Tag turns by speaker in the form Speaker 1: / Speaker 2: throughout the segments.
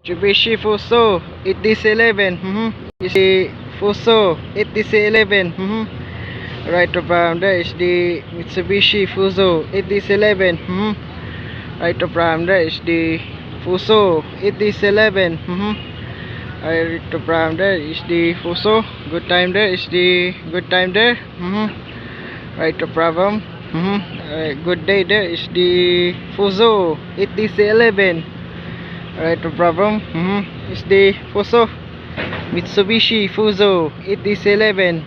Speaker 1: Mitsubishi Fuso 8011. Is the Fuso 8011. Right around there is the Mitsubishi Fuso 8011. Right around there is the Fuso 8011. Right around there is the Fuso. Good time there is the good time there. Right problem. Good day there is the Fuso 8011. Right problem. Is the Fuso Mitsubishi Fuso 8011.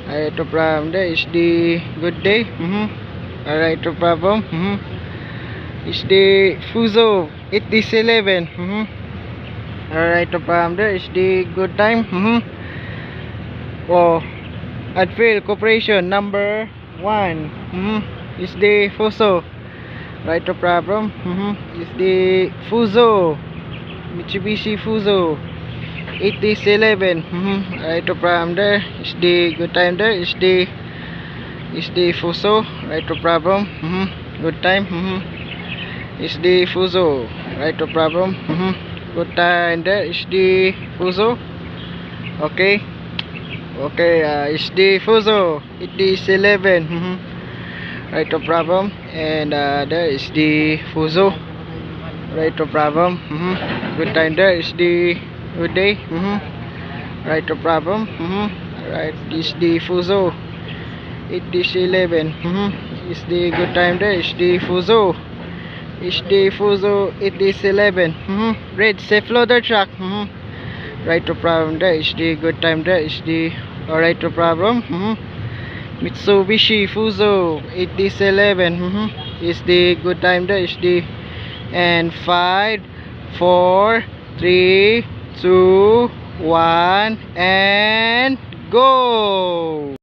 Speaker 1: Alright, no problem. There is the good day. Alright, no problem. Is the Fuso 8011. Alright, no problem. There is the good time. Oh, Adfield Corporation number 1. Is the Fuso. Right, no problem. Is the Fuso Mitsubishi Fuso 8011. Right, no problem. There is the good time. There is the Fuso. Right, no problem. Good time. Is the Fuso. Right, no problem. Good time. There is the Fuso. Okay. Okay. Is the Fuso 8011. Right, no problem. And there is the Fuso. Right, no problem. Good time. There is the good day. Right, no problem. Right, is the Fuso 8011. Is the good time. There is the Fuso. Is the Fuso 8011. Red safe loader truck. Right, no problem. There is the good time. There is the alright, no problem. Mitsubishi Fuso 8011. Is the good time. There is the and 5 4 3 2 1 and go.